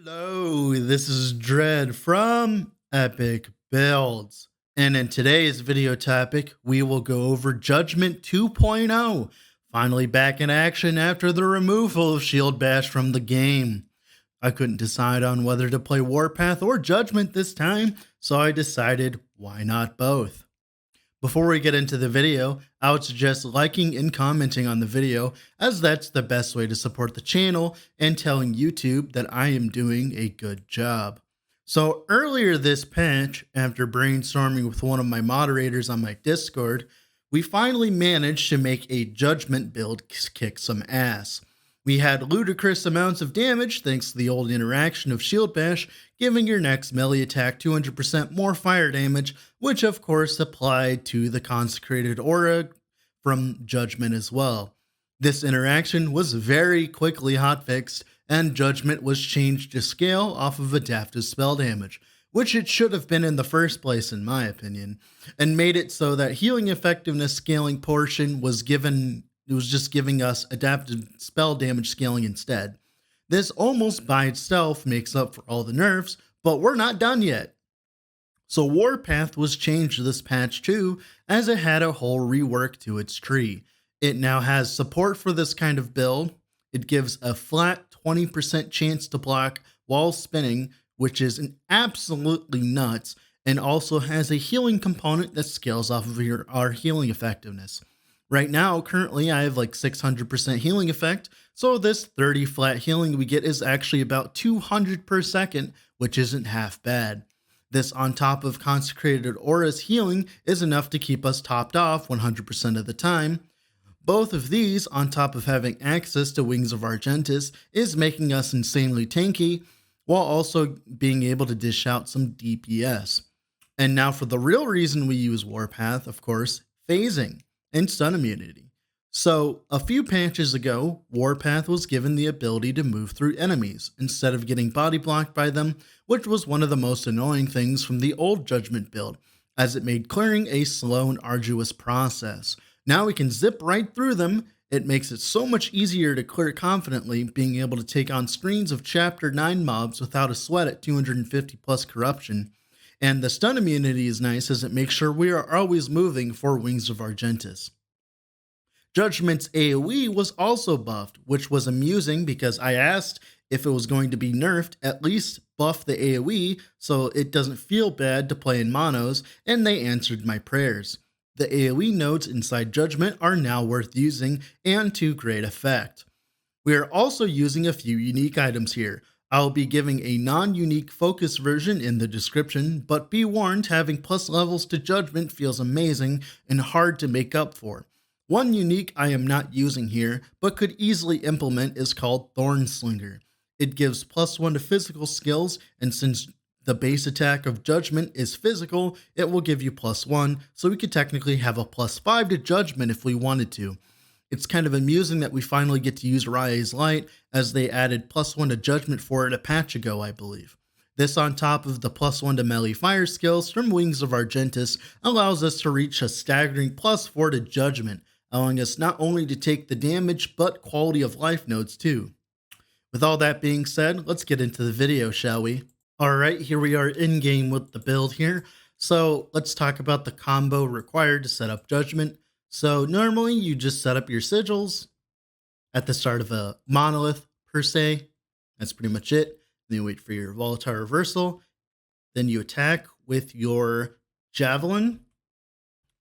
Hello, this is Dread from Epic Builds, and in today's video topic, we will go over Judgment 2.0, finally back in action after the removal of Shield Bash from the game. I couldn't decide on whether to play Warpath or Judgment this time, so I decided why not both. Before we get into the video, I would suggest liking and commenting on the video, as that's the best way to support the channel and telling YouTube that I am doing a good job. So earlier this patch, after brainstorming with one of my moderators on my Discord, we finally managed to make a Judgment build kick some ass. We had ludicrous amounts of damage thanks to the old interaction of Shield Bash, giving your next melee attack 200% more fire damage, which of course applied to the consecrated aura from Judgment as well. This interaction was very quickly hotfixed, and Judgment was changed to scale off of adaptive spell damage, which it should have been in the first place in my opinion, and made it so that healing effectiveness scaling portion was just giving us adaptive spell damage scaling instead. This almost by itself makes up for all the nerfs, but we're not done yet. So Warpath was changed this patch too, as it had a whole rework to its tree. It now has support for this kind of build. It gives a flat 20% chance to block while spinning, which is absolutely nuts, and also has a healing component that scales off of our healing effectiveness. Right now, currently, I have like 600% healing effect, so this 30 flat healing we get is actually about 200 per second, which isn't half bad. This on top of Consecrated Aura's healing is enough to keep us topped off 100% of the time. Both of these, on top of having access to Wings of Argentis, is making us insanely tanky, while also being able to dish out some DPS. And now for the real reason we use Warpath, of course, phasing and stun immunity. So a few patches ago, Warpath was given the ability to move through enemies instead of getting body blocked by them, which was one of the most annoying things from the old Judgment build, as it made clearing a slow and arduous process. Now we can zip right through them. It makes it so much easier to clear confidently, being able to take on screens of Chapter 9 mobs without a sweat at 250 plus corruption. And the stun immunity is nice, as it makes sure we are always moving for Wings of Argentis. Judgment's AoE was also buffed, which was amusing because I asked if it was going to be nerfed, at least buff the AoE so it doesn't feel bad to play in monos, and they answered my prayers. The AoE nodes inside Judgment are now worth using and to great effect. We are also using a few unique items here. I'll be giving a non-unique focus version in the description, but be warned, having plus levels to Judgment feels amazing and hard to make up for. One unique I am not using here, but could easily implement, is called Thornslinger. It gives +1 to physical skills, and since the base attack of Judgment is physical, it will give you +1, so we could technically have a +5 to Judgment if we wanted to. It's kind of amusing that we finally get to use Raya's Light, as they added +1 to Judgment for it a patch ago, I believe. This on top of the +1 to melee fire skills from Wings of Argentis allows us to reach a staggering +4 to Judgment, allowing us not only to take the damage, but quality of life nodes too. With all that being said, let's get into the video, shall we? Alright, here we are in game with the build here. So let's talk about the combo required to set up Judgment. So normally you just set up your Sigils at the start of a Monolith per se. That's pretty much it. Then you wait for your volatile reversal. Then you attack with your Javelin.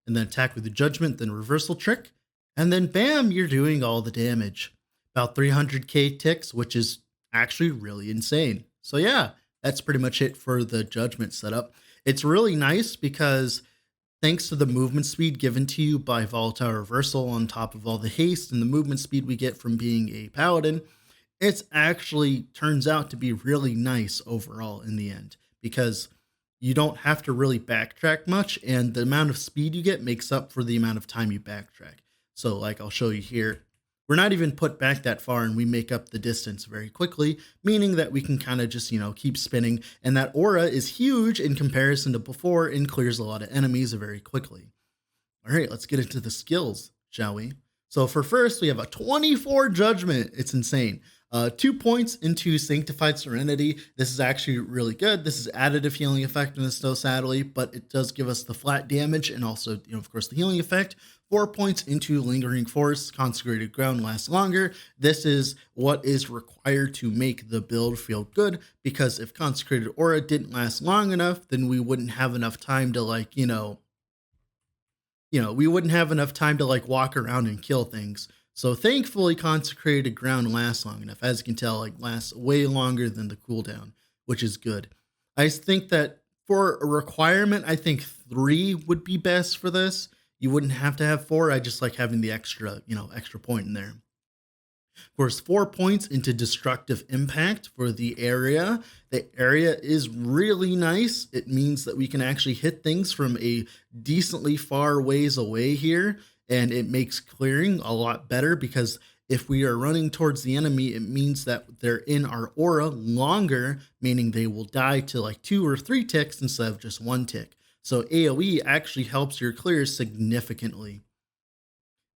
And then attack with the Judgment, then reversal trick. And then bam, you're doing all the damage. About 300k ticks, which is actually really insane. So yeah, that's pretty much it for the Judgment setup. It's really nice because thanks to the movement speed given to you by volatile reversal on top of all the haste and the movement speed we get from being a paladin, it actually turns out to be really nice overall in the end, because you don't have to really backtrack much, and the amount of speed you get makes up for the amount of time you backtrack. So like I'll show you here, we're not even put back that far and we make up the distance very quickly, meaning that we can kind of just, keep spinning, and that aura is huge in comparison to before and clears a lot of enemies very quickly. All right, let's get into the skills, shall we? So for first, we have a 24 Judgment. It's insane. 2 points into Sanctified Serenity. This is actually really good. This is additive healing effectiveness though, sadly, but it does give us the flat damage and also, of course, the healing effect. 4 points into Lingering Force. Consecrated Ground lasts longer. This is what is required to make the build feel good, because if Consecrated Aura didn't last long enough, then we wouldn't have enough time to we wouldn't have enough time to walk around and kill things. So thankfully, Consecrated Ground lasts long enough. As you can tell, lasts way longer than the cooldown, which is good. I think that for a requirement, I think 3 would be best for this. You wouldn't have to have 4. I just like having the extra point in there. Of course, 4 points into Destructive Impact for the area. The area is really nice. It means that we can actually hit things from a decently far ways away here, and it makes clearing a lot better, because if we are running towards the enemy, it means that they're in our aura longer, meaning they will die to 2 or 3 ticks instead of just 1 tick. So AoE actually helps your clear significantly.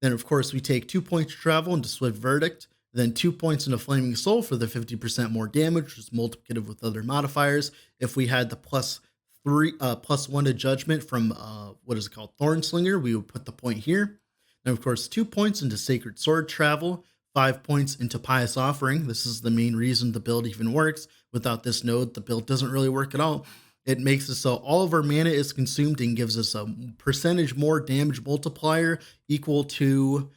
Then, of course, we take 2 points to travel into Swift Verdict, then 2 points into Flaming Soul for the 50% more damage, which is multiplicative with other modifiers. If we had the +1 to Judgment from, Thornslinger, we would put the point here. And, of course, 2 points into Sacred Sword travel, 5 points into Pious Offering. This is the main reason the build even works. Without this node, the build doesn't really work at all. It makes it so all of our mana is consumed and gives us a percentage more damage multiplier equal to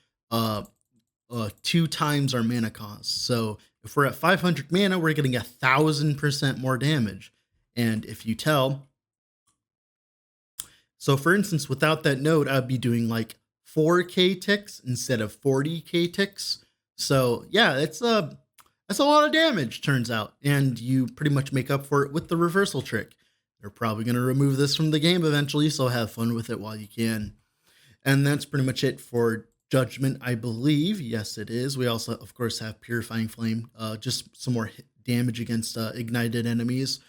2 times our mana cost. So if we're at 500 mana, we're getting 1,000% more damage. And if you tell, so for instance, without that node, I'd be doing 4k ticks instead of 40k ticks. So yeah, that's a lot of damage, turns out. And you pretty much make up for it with the reversal trick. They're probably going to remove this from the game eventually, so have fun with it while you can. And that's pretty much it for Judgment, I believe. Yes, it is. We also, of course, have Purifying Flame, just some more damage against ignited enemies.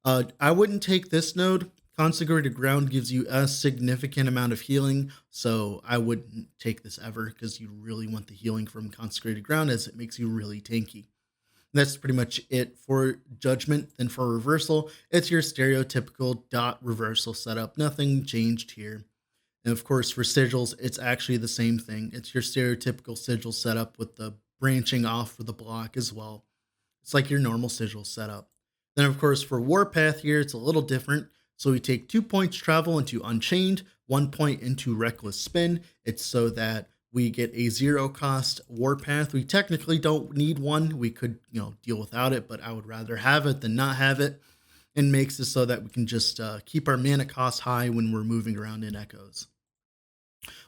I wouldn't take this node. Consecrated Ground gives you a significant amount of healing, so I wouldn't take this ever, because you really want the healing from Consecrated Ground, as it makes you really tanky. That's pretty much it for Judgment. Then for Reversal, it's your stereotypical dot reversal setup. Nothing changed here. And of course, for Sigils, it's actually the same thing. It's your stereotypical Sigil setup with the branching off for the block as well. It's like your normal Sigil setup. Then, of course, for Warpath here, it's a little different. So we take 2 points travel into Unchained, 1 point into Reckless Spin. It's so that we get a 0 cost Warpath. We technically don't need one. We could, deal without it, but I would rather have it than not have it. And makes it so that we can just keep our mana cost high when we're moving around in Echoes.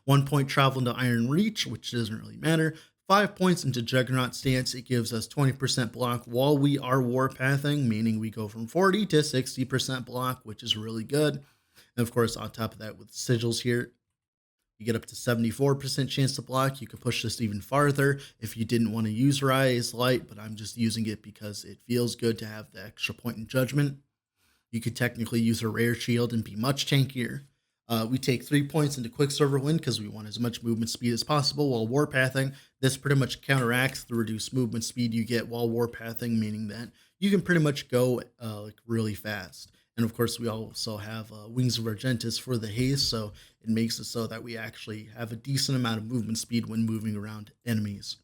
1 point travel into Iron Reach, which doesn't really matter. 5 points into Juggernaut Stance. It gives us 20% block while we are Warpathing, meaning we go from 40 to 60% block, which is really good. And of course, on top of that, with Sigils here, you get up to 74% chance to block. You could push this even farther if you didn't want to use Rise Light, but I'm just using it because it feels good to have the extra point in Judgment. You could technically use a Rare Shield and be much tankier. We take 3 points into Quicksilver Wind because we want as much movement speed as possible while Warpathing. This pretty much counteracts the reduced movement speed you get while Warpathing, meaning that you can pretty much go really fast. And of course, we also have Wings of Argentus for the haste, so it makes it so that we actually have a decent amount of movement speed when moving around enemies.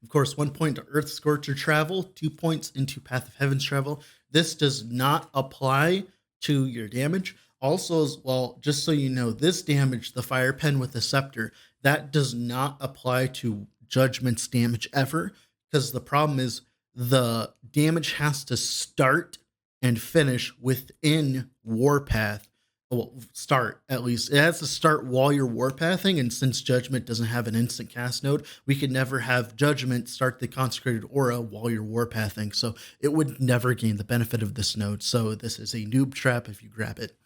Of course, 1 point to Earth Scorcher travel, 2 points into Path of Heaven's travel. This does not apply to your damage. Also, as well, just so you know, this damage, the Fire Pen with the Scepter, that does not apply to Judgment's damage ever, because the problem is the damage has to start and finish within Warpath. Well, start, at least. It has to start while you're Warpathing, and since Judgment doesn't have an instant cast node, we could never have Judgment start the Consecrated Aura while you're Warpathing, so it would never gain the benefit of this node, so this is a noob trap if you grab it.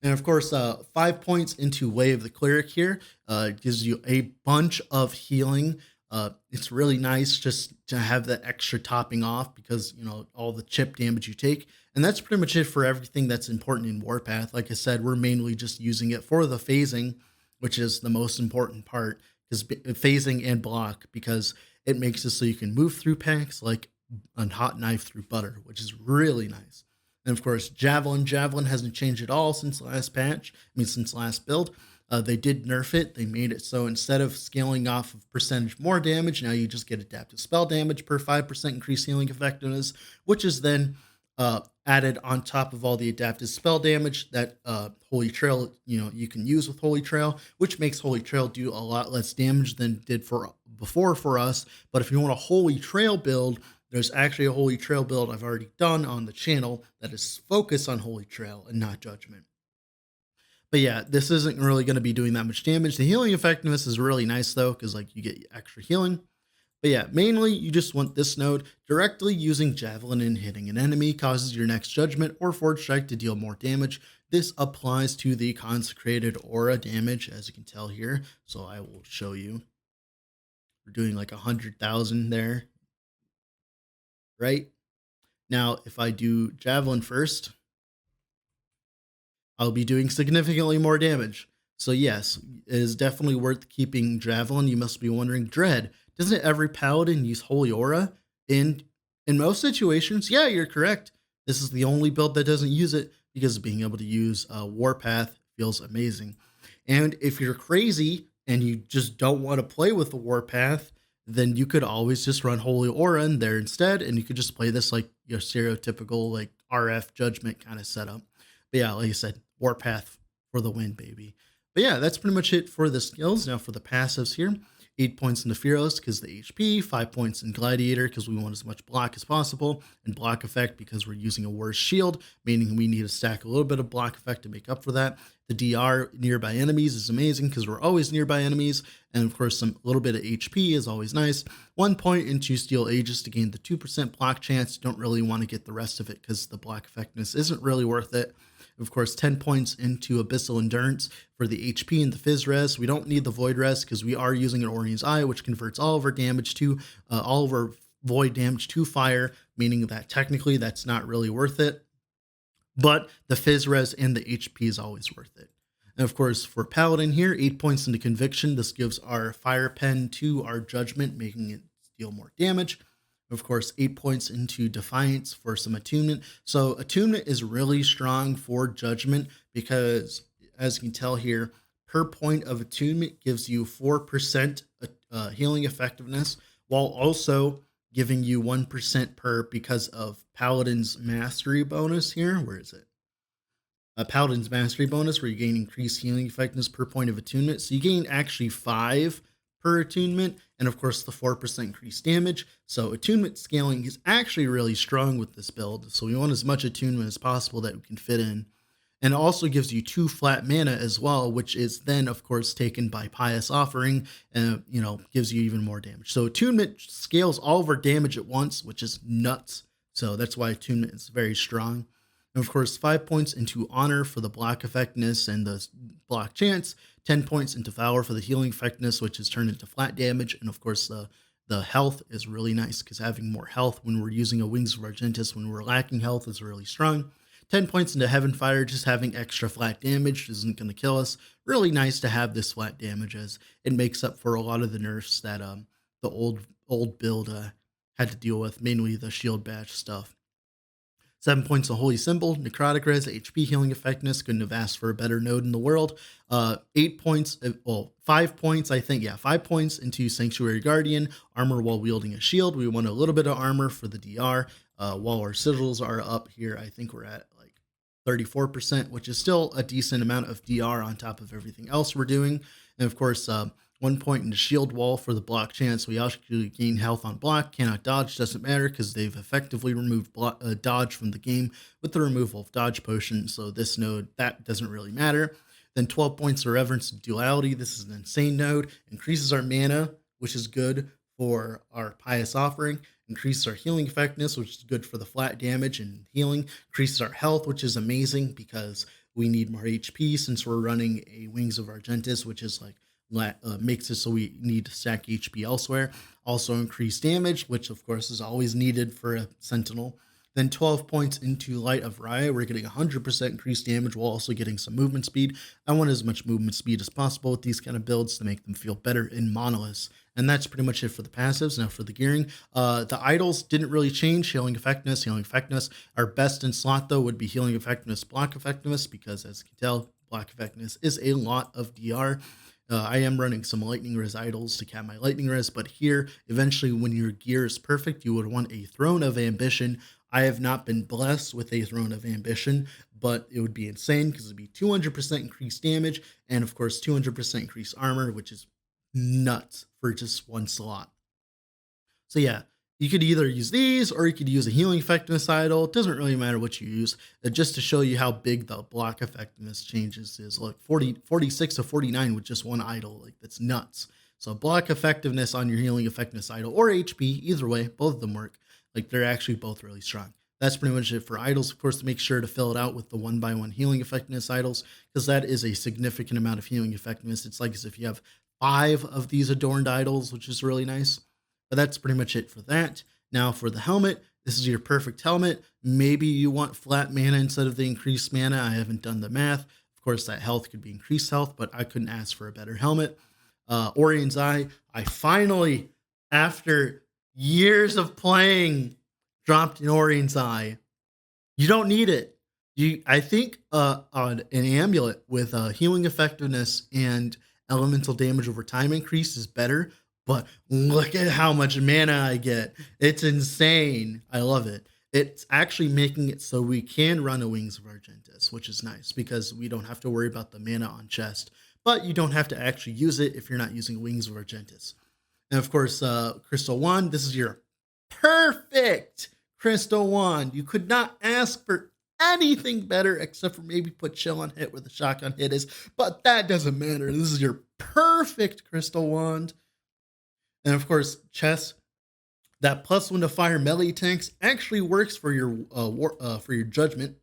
And of course, 5 points into Way of the Cleric here. It gives you a bunch of healing. It's really nice just to have that extra topping off because, all the chip damage you take. And that's pretty much it for everything that's important in Warpath. Like I said, we're mainly just using it for the phasing, which is the most important part, because phasing and block, because It makes it so you can move through packs like a hot knife through butter, which is really nice. And of course, Javelin hasn't changed at all since last patch. I mean, since last build. They did nerf it. They made it so instead of scaling off of percentage more damage, now you just get adaptive spell damage per 5% increased healing effectiveness, which is then added on top of all the adaptive spell damage that Holy Trail, you can use with Holy Trail, which makes Holy Trail do a lot less damage than it did before for us. But if you want a Holy Trail build, there's actually a Holy Trail build I've already done on the channel that is focused on Holy Trail and not Judgment. But yeah, this isn't really going to be doing that much damage. The healing effectiveness is really nice though, because like you get extra healing. But yeah, mainly you just want this node. Directly using Javelin and hitting an enemy causes your next Judgment or Forge Strike to deal more damage. This applies to the consecrated aura damage, as you can tell here. So I will show you. We're doing like 100,000 there. Right? Now, if I do Javelin first, I'll be doing significantly more damage. So yes, it is definitely worth keeping Javelin. You must be wondering, Dread, doesn't every paladin use Holy Aura? In most situations, yeah, you're correct. This is the only build that doesn't use it because being able to use Warpath feels amazing. And if you're crazy and you just don't want to play with the Warpath, then you could always just run Holy Aura in there instead, and you could just play this like your stereotypical like RF Judgment kind of setup. But yeah, like I said, Warpath for the win, baby. But yeah, that's pretty much it for the skills. Now for the passives here, 8 points in the Fearless because the HP, 5 points in Gladiator because we want as much block as possible, and block effect because we're using a worse shield, meaning we need to stack a little bit of block effect to make up for that. The DR nearby enemies is amazing because we're always nearby enemies, and of course some little bit of HP is always nice. 1 point into Steel Aegis to gain the 2% block chance. Don't really want to get the rest of it because the block effectiveness isn't really worth it. Of course, 10 points into Abyssal Endurance for the HP and the Fizz Res. We don't need the Void Res because we are using an Orion's Eye, which converts all of our damage to, all of our Void damage to fire, meaning that technically that's not really worth it. But the Fizz Res and the HP is always worth it. And of course, for Paladin here, 8 points into Conviction. This gives our Fire Pen to our Judgment, making it deal more damage. Of course, 8 points into Defiance for some attunement. So attunement is really strong for Judgment because, as you can tell here, per point of attunement gives you 4% healing effectiveness, while also giving you 1% per because of Paladin's Mastery bonus here. Where is it? Paladin's Mastery bonus, where you gain increased healing effectiveness per point of attunement. So you gain actually 5 per attunement, and of course the 4% increased damage. So attunement scaling is actually really strong with this build. So we want as much attunement as possible that we can fit in. And it also gives you 2 flat mana as well, which is then of course taken by Pious Offering, and gives you even more damage. So attunement scales all of our damage at once, which is nuts. So that's why attunement is very strong. And of course, 5 points into Honor for the block effectiveness and the block chance, 10 points into Valor for the healing effectiveness, which is turned into flat damage. And of course, the health is really nice because having more health when we're using a Wings of Argentus when we're lacking health is really strong. 10 points into Heaven Fire, just having extra flat damage isn't going to kill us. Really nice to have this flat damage as it makes up for a lot of the nerfs that the old build had to deal with, mainly the shield badge stuff. 7 points of Holy Symbol, Necrotic Res, HP healing effectiveness. Couldn't have asked for a better node in the world. 8 points, 5 points, I think. Yeah, 5 points into Sanctuary Guardian, armor while wielding a shield. We want a little bit of armor for the DR. While our sigils are up here, I think we're at like 34%, which is still a decent amount of DR on top of everything else we're doing. And of course, 1 point in the shield wall for the block chance. We actually gain health on block. Cannot dodge, doesn't matter because they've effectively removed dodge from the game with the removal of dodge potion. So this node, that doesn't really matter. Then 12 points of Reverence and Duality. This is an insane node. Increases our mana, which is good for our Pious Offering. Increases our healing effectiveness, which is good for the flat damage and healing. Increases our health, which is amazing because we need more HP since we're running a Wings of Argentus, which is like makes it so we need to stack HP elsewhere. Also increased damage, which of course is always needed for a sentinel. Then 12 points into Light of Raya. We're getting 100% increased damage while also getting some movement speed. I want as much movement speed as possible with these kind of builds to make them feel better in monoliths. And that's pretty much it for the passives. Now for the gearing, the idols didn't really change. Healing effectiveness, Our best in slot though would be healing effectiveness, block effectiveness, because as you can tell, block effectiveness is a lot of DR. I am running some lightning res idols to cap my lightning res, but here, eventually when your gear is perfect, you would want a throne of ambition. I have not been blessed with a throne of ambition, but it would be insane because it'd be 200% increased damage and of course 200% increased armor, which is nuts for just one slot. So yeah, you could either use these or you could use a healing effectiveness idol. It doesn't really matter what you use. Just to show you how big the block effectiveness changes is, like 46 to 49 with just one idol. Like that's nuts. So block effectiveness on your healing effectiveness idol or HP, either way, both of them work. Like they're actually both really strong. That's pretty much it for idols. Of course, to make sure to fill it out with the 1x1 healing effectiveness idols, because that is a significant amount of healing effectiveness. It's like as if you have 5 of these adorned idols, which is really nice. But that's pretty much it for that. Now for the helmet, this is your perfect helmet. Maybe you want flat mana instead of the increased mana. I haven't done the math. Of course, that health could be increased health, but I couldn't ask for a better helmet. Orion's Eye. I finally, after years of playing, dropped an Orion's Eye. You don't need it. I think on an amulet with healing effectiveness and elemental damage over time increase is better, but look at how much mana I get. It's insane. I love it. It's actually making it so we can run a Wings of Argentis, which is nice because we don't have to worry about the mana on chest, but you don't have to actually use it if you're not using Wings of Argentis. And of course, Crystal Wand. This is your perfect Crystal Wand. You could not ask for anything better except for maybe put Chill on hit where the shotgun hit is, but that doesn't matter. This is your perfect Crystal Wand. And of course, chess. That +1 to fire melee tanks actually works for your judgment.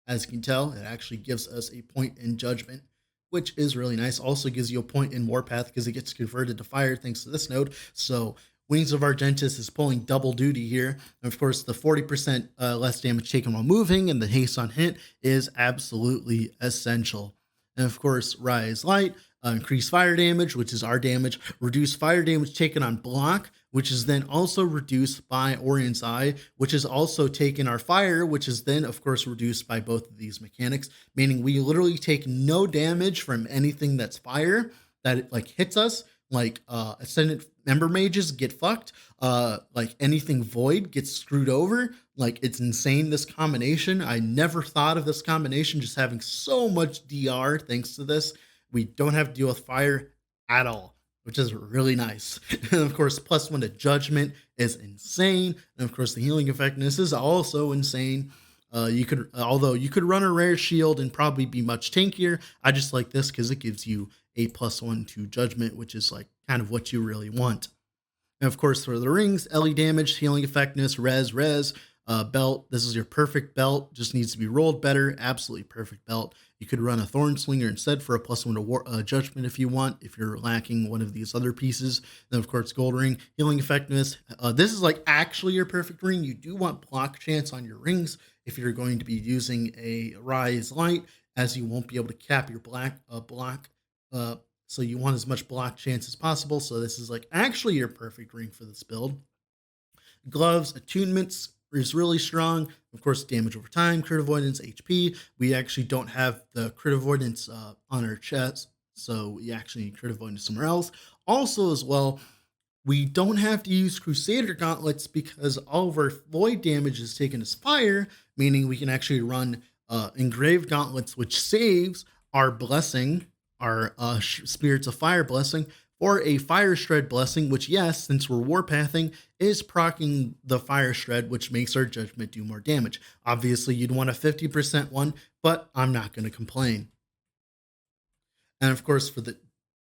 As you can tell, it actually gives us a point in judgment, which is really nice. Also gives you a point in Warpath because it gets converted to fire thanks to this node. So Wings of Argentis is pulling double duty here. And of course, the 40% less damage taken while moving and the haste on hit is absolutely essential. And of course, Rise Light, increase fire damage, which is our damage, reduce fire damage taken on block, which is then also reduced by Orion's Eye, which is also taken our fire, which is then of course reduced by both of these mechanics, meaning we literally take no damage from anything that's fire that it like hits us. Like Ascendant Member Mages get fucked, like anything void gets screwed over. Like it's insane, this combination. I never thought of this combination just having so much DR thanks to this. We don't have to deal with fire at all, which is really nice. And of course, +1 to judgment is insane. And of course, the healing effectiveness is also insane. Although you could run a rare shield and probably be much tankier. I just like this because it gives you a +1 to judgment, which is like kind of what you really want. And of course, for the rings, LE damage, healing effectiveness, res, belt. This is your perfect belt. Just needs to be rolled better. Absolutely perfect belt. You could run a Thorn Slinger instead for a +1 to judgment if you want, if you're lacking one of these other pieces. Then of course, gold ring, healing effectiveness. This is like actually your perfect ring. You do want block chance on your rings if you're going to be using a Rise Light, as you won't be able to cap your block. So you want as much block chance as possible. So this is like actually your perfect ring for this build. Gloves, attunements is really strong. Of course, damage over time, crit avoidance, HP. We actually don't have the crit avoidance on our chest, so we actually need crit avoidance somewhere else. Also, as well, we don't have to use Crusader gauntlets because all of our void damage is taken as fire, meaning we can actually run engraved gauntlets, which saves our blessing, our Spirits of Fire blessing, or a Fire Shred blessing, which, yes, since we're Warpathing, is proccing the Fire Shred, which makes our judgment do more damage. Obviously, you'd want a 50% one, but I'm not going to complain. And of course, for the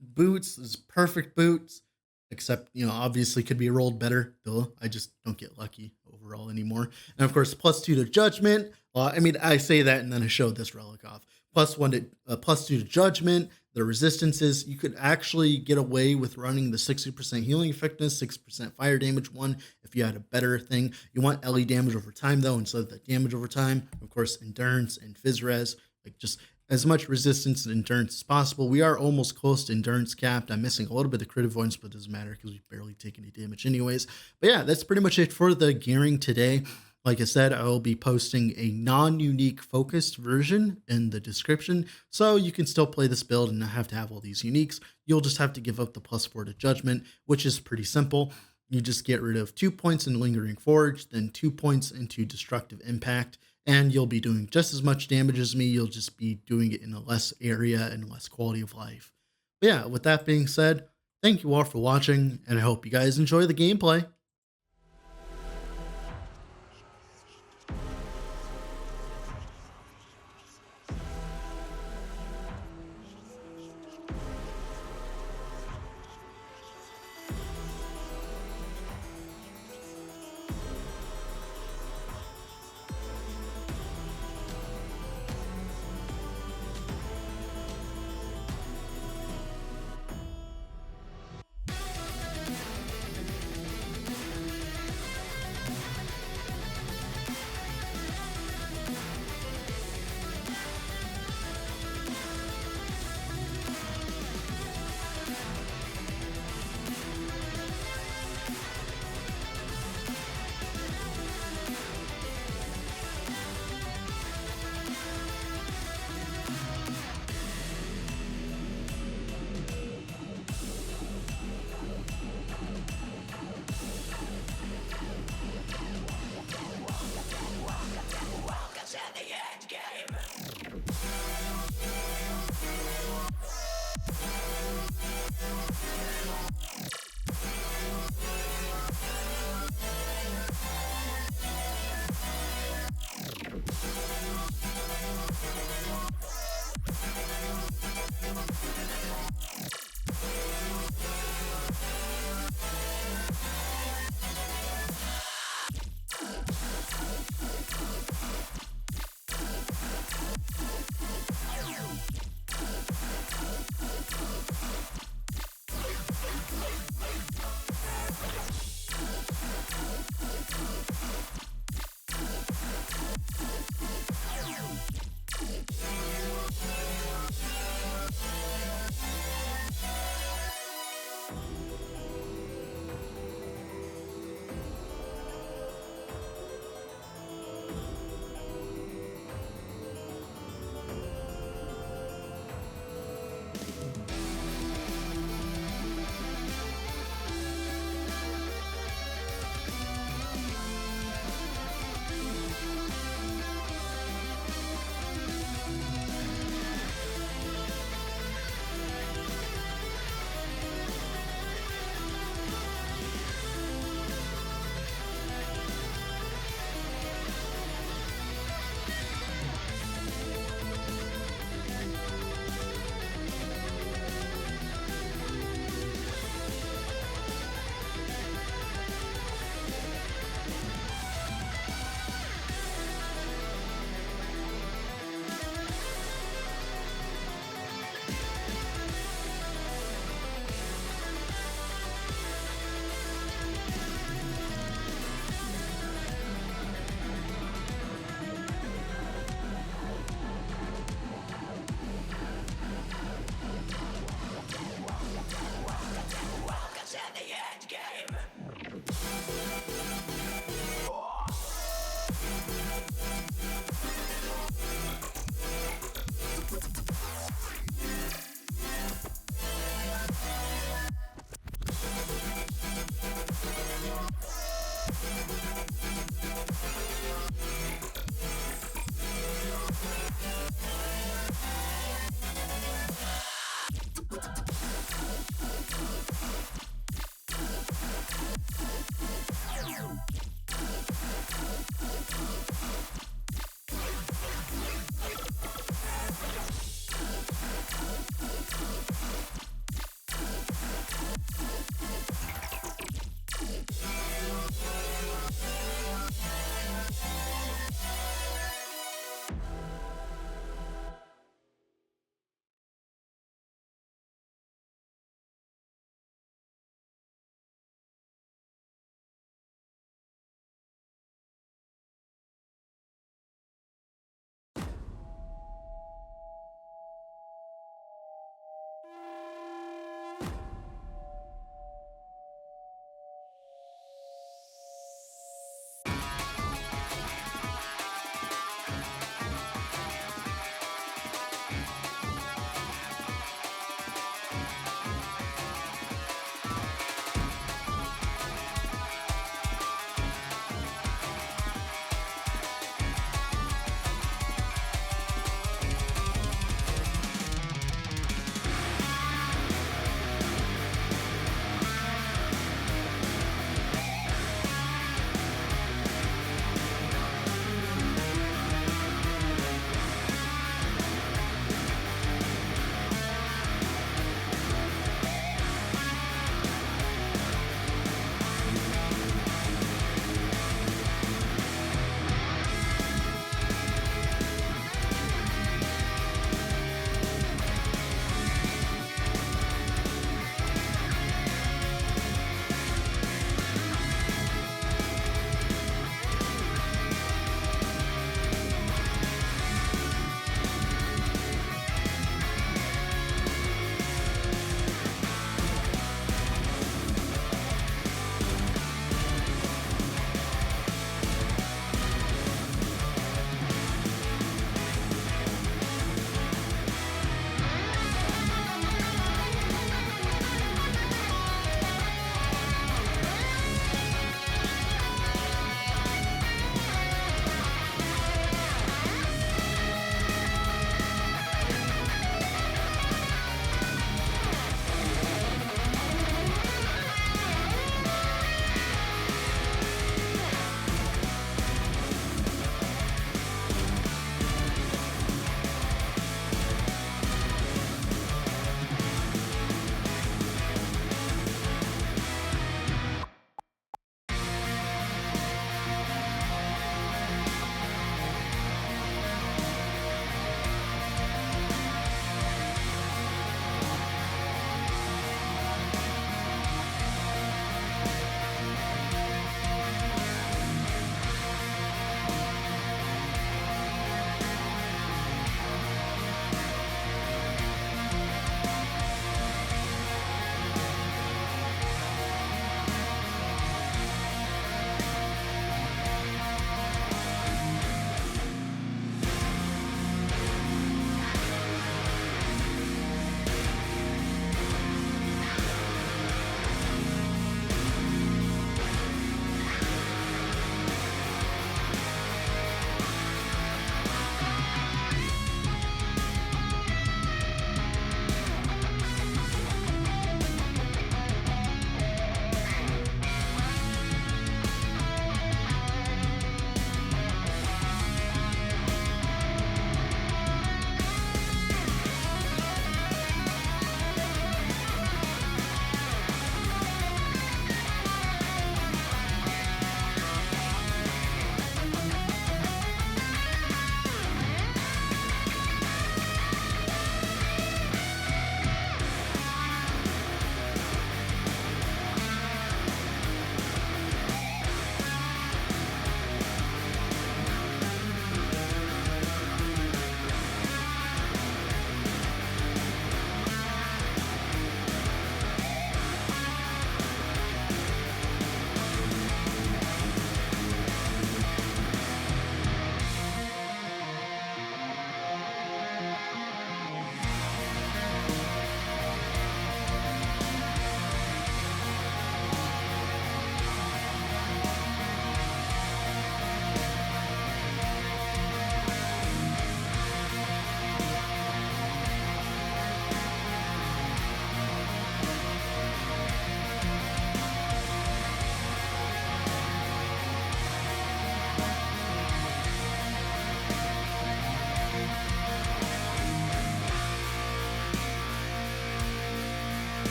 boots, is perfect boots, except, you know, obviously could be rolled better, though I just don't get lucky overall anymore. And of course, +2 to judgment. I mean, I say that and then I showed this relic off. +2 to judgment. The resistances, you could actually get away with running the 60% healing effectiveness, 6% fire damage one if you had a better thing. You want LE damage over time though, instead of the damage over time. Of course, endurance and phys res, like just as much resistance and endurance as possible. We are almost close to endurance capped. I'm missing a little bit of crit avoidance, but it doesn't matter because we barely take any damage anyways. But yeah, that's pretty much it for the gearing today. Like I said, I will be posting a non-unique focused version in the description, so you can still play this build and not have to have all these uniques. You'll just have to give up the +4 to Judgment, which is pretty simple. You just get rid of 2 points in Lingering Forge, then 2 points into Destructive Impact, and you'll be doing just as much damage as me. You'll just be doing it in a less area and less quality of life. But yeah, with that being said, thank you all for watching, and I hope you guys enjoy the gameplay.